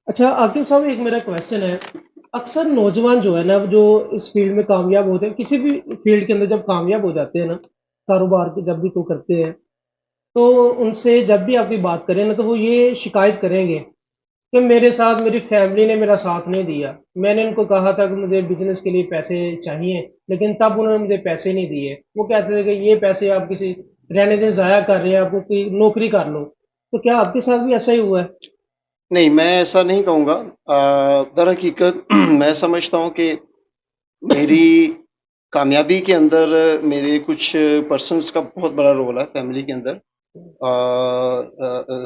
अच्छा आकिब साहब, एक मेरा क्वेश्चन है। अक्सर नौजवान जो है ना, जो इस फील्ड में कामयाब होते हैं, किसी भी फील्ड के अंदर जब कामयाब हो जाते हैं ना, कारोबार के जब भी को करते हैं, तो उनसे जब भी आपकी बात करें ना, तो वो ये शिकायत करेंगे कि मेरे साथ मेरी फैमिली ने मेरा साथ नहीं दिया। मैंने उनको कहा था कि मुझे बिजनेस के लिए पैसे चाहिए, लेकिन तब उन्होंने मुझे पैसे नहीं दिए। वो कहते थे कि ये पैसे आप किसी रहने दें, ज़ाया कर रहे हैं, आपको कोई नौकरी कर लो। तो क्या आपके साथ भी ऐसा ही हुआ है? नहीं, मैं ऐसा नहीं कहूँगा। दरहकीकत मैं समझता हूँ कि मेरी कामयाबी के अंदर मेरे कुछ पर्सन्स का बहुत बड़ा रोल है फैमिली के अंदर।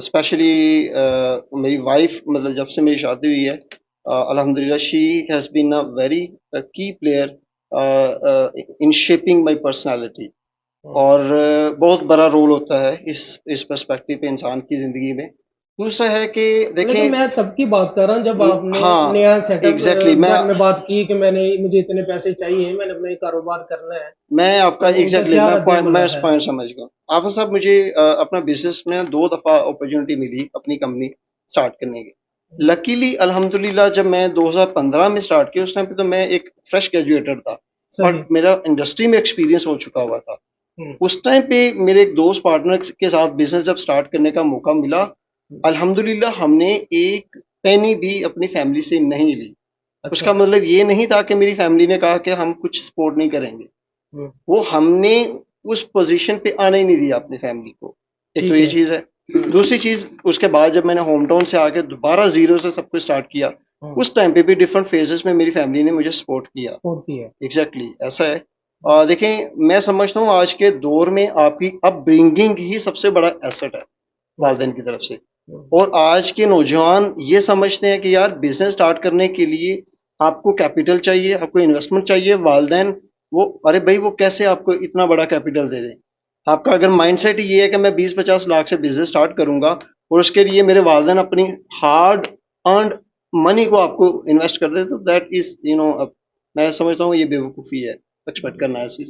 स्पेशली मेरी वाइफ, मतलब जब से मेरी शादी हुई है, अल्हम्दुलिल्लाह she has been a very key player in shaping my personality. और बहुत बड़ा रोल होता है इस पर्सपेक्टिव पे इंसान की ज़िंदगी में। दूसरा है कि लेकिन देखें, मैं तब की बात कर रहा हूँ जब आपने हाँ, नया सेटअप एग्ज़ैक्टली घर में बात की कि मुझे इतने पैसे चाहिए, मैंने अपना ये कारोबार करना है। मैं आपका तो उनका एग्ज़ैक्टली क्या मैं रद्द पॉइंट अमल मैं है? पॉइंट समझ गया। आफ़ा साहब, मुझे अपना बिज़नेस में 2 दफ़ा अपॉर्च्युनिटी मिली अपनी कंपनी स्टार्ट करने की। लकीली अल्हम्दुलिल्लाह जब मैं 2015 में स्टार्ट किया, उस टाइम पे तो मैं एक फ्रेश ग्रेजुएटेड था, सही। बट मेरा इंडस्ट्री में एक्सपीरियंस हो चुका हुआ था। हम्म। उस टाइम पे मेरे एक दोस्त पार्टनर के साथ बिज़नेस जब स्टार्ट करने का मौका मिला, अल्हम्दुलिल्लाह हमने एक पेनी भी अपनी फैमिली से नहीं ली। अच्छा। उसका मतलब ये नहीं था कि मेरी फैमिली ने कहा कि हम कुछ सपोर्ट नहीं करेंगे। हम्म। वो हमने उस पोजीशन पे आने ही नहीं दिया अपनी फैमिली को। एक तो ठीक ये है। चीज़ है। दूसरी चीज़, उसके बाद जब मैंने होम टाउन से आके दोबारा ज़ीरो से सब कुछ स्टार्ट किया, उस टाइम पे भी डिफरेंट फेजेस में मेरी फैमिली ने मुझे सपोर्ट किया। सपोर्ट की है। एग्जैक्टली ऐसा है। देखें, मैं समझता हूँ आज के दौर में आपकी अपब्रिंगिंग ही सबसे बड़ा एसेट है हम्म। वालिदैन की तरफ से। हम्म। और आज के नौजवान ये समझते हैं कि यार बिजनेस स्टार्ट करने के लिए आपको कैपिटल चाहिए, आपको इन्वेस्टमेंट चाहिए। वालिदैन वो, अरे भाई, वो कैसे आपको इतना बड़ा कैपिटल दे दें? आपका अगर माइंडसेट ये है कि मैं 20-50 लाख से बिजनेस स्टार्ट करूंगा और उसके लिए मेरे वालिदैन अपनी हार्ड अर्नड मनी को आपको इन्वेस्ट कर दे, तो दैट इज मैं समझता हूँ ये बेवकूफ़ी है एक्सपेक्ट करना ऐसी।